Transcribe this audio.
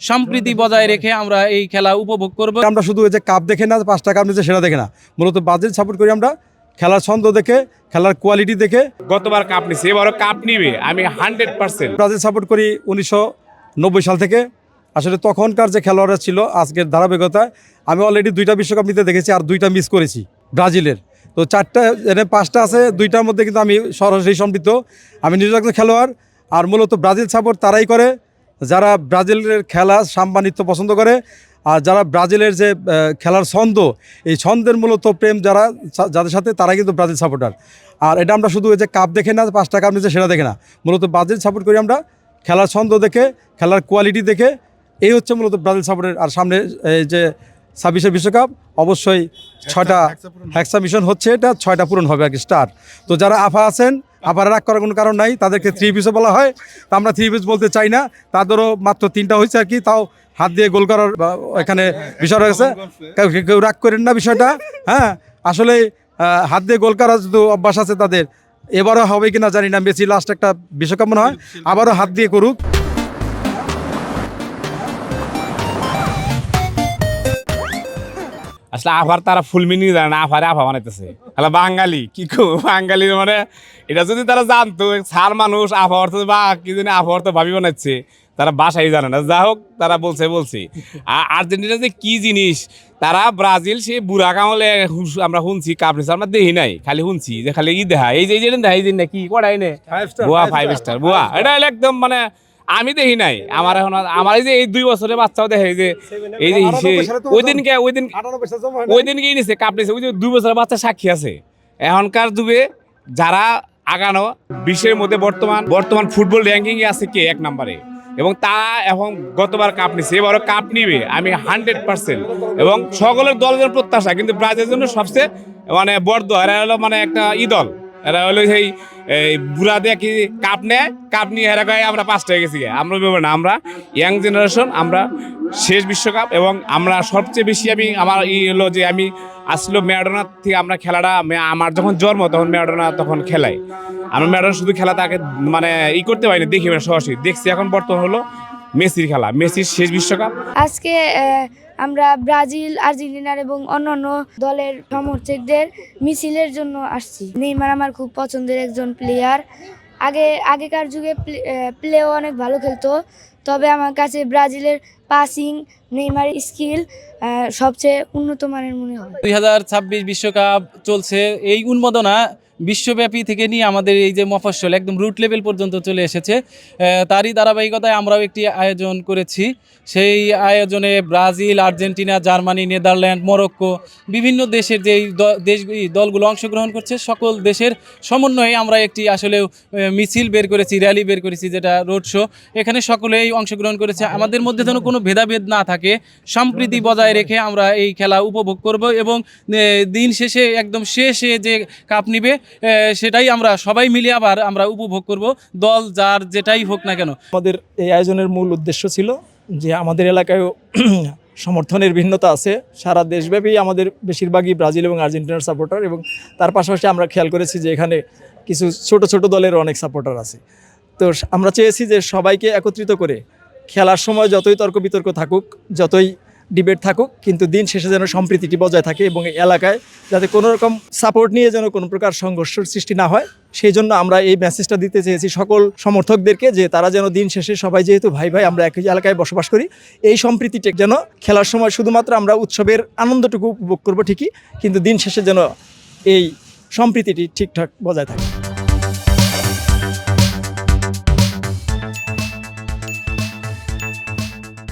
সম্প্রীতি বজায় রেখে আমরা এই খেলা উপভোগ করব। আমরা শুধু ওই যে কাপ দেখে না, 5 টাকা নিচে সেটা দেখে না, মূলত ব্রাজিল সাপোর্ট করি আমরা। খেলার ছন্দ দেখে, খেলার কোয়ালিটি দেখে। গতবার কাপ নিছে, এবারও কাপ নিবে আমি 100%। ব্রাজিল সাপোর্ট করি 1990 সাল থেকে। আসলে তখনকার যে খেলোয়াড়রা ছিল, আজকের ধারাবাহিকতায় আমি অলরেডি 2টা বিশ্বকাপ নিতে দেখেছি, আর 2টা মিস করেছি ব্রাজিলের। তো 4টা, 5টা আছে, 2টার মধ্যে কিন্তু আমি সরাসরি সম্পৃক্ত। আমি নিজে একজন খেলোয়াড়। আর মূলত ব্রাজিল সাপোর্ট তারাই করে যারা ব্রাজিলের খেলা সাম্মানিত্য পছন্দ করে, আর যারা ব্রাজিলের যে খেলার ছন্দ, এই ছন্দের মূলত প্রেম যাদের সাথে, তারাই কিন্তু ব্রাজিল সাপোর্টার। আর এটা আমরা শুধু ওই যে কাপ দেখে না, 5 টাকা নিচে সেটা দেখে না, মূলত ব্রাজিল সাপোর্ট করি আমরা। খেলার ছন্দ দেখে, খেলার কোয়ালিটি দেখে, এই হচ্ছে মূলত ব্রাজিল সাপোর্টের। আর সামনে এই যে 26 বিশ্বকাপ, অবশ্যই 6টা হেক্সা মিশন হচ্ছে, এটা 6টা পূরণ হবে আর কি, স্টার। তো যারা আফা আছেন, আফারা রাগ করার কোনো কারণ নাই, তাদেরকে 3 পিসও বলা হয়। তা আমরা 3 পিস বলতে চাই না, তাদেরও মাত্র 3টা হয়েছে আর কি, তাও হাত দিয়ে গোল করার এখানে বিষয় রয়েছে। কেউ রাগ করেন না বিষয়টা। হ্যাঁ, আসলে হাত দিয়ে গোল করার যদি অভ্যাস আছে তাদের, এবারও হবে কিনা জানি না। মেসি লাস্ট একটা বিশ্বকাপ মনে হয়, আবারও হাত দিয়ে করুক। আসলে আফার তারা ফুল মিনিং জানে না, আফারে আফা বানাইতেছে তাহলে বাঙালি কি বাঙালি মানে এটা যদি তারা জানতো, সার মানুষ আফা অর্থ বা কি জানি আফা অর্থ ভাবি বানাচ্ছে, তারা বাসাই জানে না। যা হোক, তারা বলছি আর্জেন্টিনা যে কি জিনিস, তারা ব্রাজিল সে বুড়া কামলে আমরা শুনছি কাপ নিছে, আমরা দেখি নাই, খালি শুনছি যে খালি দেখা এই যে দেখা এই যে কি করাই নে বুয়া 5 স্টার বুয়া, এটা একদম মানে আমি দেখি নাই। আমার এখন আমার এই যে এই 2 বছরের বাচ্চাও দেখে যে এই যে ওই দিনকে নিছে কাপ নিছে, ওই যে 2 বছরের বাচ্চা সাক্ষী আছে। এখনকার যুগে যারা আগানো বিশ্বের মধ্যে বর্তমান ফুটবল র্যাঙ্কিং এ আছে কে 1 নম্বরে, এবং তারা এখন গতবার কাপ নিছে, এবারও কাপ নিবে আমি 100%। এবং সকলের দলের প্রত্যাশা, কিন্তু ব্রাজিলের জন্য সবচেয়ে মানে বড় দল, এরা হলো মানে একটা ইদল। এরা হলো সেই বুড়া দিয়ে কি কাপ নেয়, কাপ নিয়ে এরা গায়ে আমরা 5টা হয়ে গেছি। আমরা না, আমরা ইয়াং জেনারেশন, আমরা শেষ বিশ্বকাপ। এবং আমরা সবচেয়ে বেশি আমার হলো যে আমি আসলে ম্যারাডোনার থেকে আমরা খেলাটা, আমার যখন জন্ম তখন ম্যারাডোনা তখন খেলাই। আমরা ম্যারাডোনা শুধু খেলা তাকে মানে করতে পারিনি, দেখি সরাসরি দেখছি। এখন বর্তমান হলো মেসির খেলা, মেসির শেষ বিশ্বকাপ। আজকে আমরা ব্রাজিল, আর্জেন্টিনার এবং অন্যান্য দলের সমর্থকদের মিছিলের জন্য আসছি। নেইমার আমার খুব পছন্দের একজন প্লেয়ার। আগেকার যুগে প্লেও অনেক ভালো খেলতো, তবে আমার কাছে ব্রাজিলের পাসিং, নেইমার স্কিল সবচেয়ে উন্নত মানের মনে হয়। 2026 বিশ্বকাপ চলছে, এই উন্মাদনা বিশ্বব্যাপী থেকে নিয়ে আমাদের এই যে মফস্বল একদম রুট লেভেল পর্যন্ত চলে এসেছে। তারই ধারাবাহিকতায় আমরাও একটি আয়োজন করেছি। সেই আয়োজনে Brazil, Argentina, Germany, Netherland, Morocco, বিভিন্ন দেশের যেই দলগুলো অংশগ্রহণ করছে, সকল দেশের সমন্বয়ে আমরা একটি আসলে মিছিল বের করেছি, র্যালি বের করেছি, যেটা রোড শো। এখানে সকলেই অংশগ্রহণ করেছে। আমাদের মধ্যে যেন কোনো ভেদাভেদ না থাকে, সম্প্রীতি বজায় রেখে আমরা এই খেলা উপভোগ করব। এবং দিন শেষে একদম শেষে যে কাপ নিবে, সেটাই আমরা সবাই মিলে আবার আমরা উপভোগ করব, দল যার যেটাই হোক না কেন। আমাদের এই আয়োজনের মূল উদ্দেশ্য ছিল যে আমাদের এলাকায় সমর্থনের ভিন্নতা আছে, সারা দেশব্যাপী আমাদের বেশিরভাগই ব্রাজিল এবং আর্জেন্টিনার সাপোর্টার, এবং তার পাশাপাশি আমরা খেয়াল করেছি যে এখানে কিছু ছোট দলের অনেক সাপোর্টার আছে। তো আমরা চেয়েছি যে সবাইকে একত্রিত করে খেলার সময় যতই তর্ক বিতর্ক থাকুক, যতই ডিবেট থাকুক, কিন্তু দিন শেষে যেন সম্প্রীতিটি বজায় থাকে এবং এই এলাকায় যাতে কোনো রকম সাপোর্ট নিয়ে যেন কোনো প্রকার সংঘর্ষের সৃষ্টি না হয়, সেই জন্য আমরা এই মেসেজটা দিতে চেয়েছি সকল সমর্থকদেরকে, যে তারা যেন দিন শেষে সবাই যেহেতু ভাই আমরা একই এলাকায় বসবাস করি, এই সম্প্রীতিটা যেন খেলার সময় শুধুমাত্র আমরা উৎসবের আনন্দটুকু উপভোগ করব ঠিকই, কিন্তু দিন শেষে যেন এই সম্প্রীতিটি ঠিকঠাক বজায় থাকে।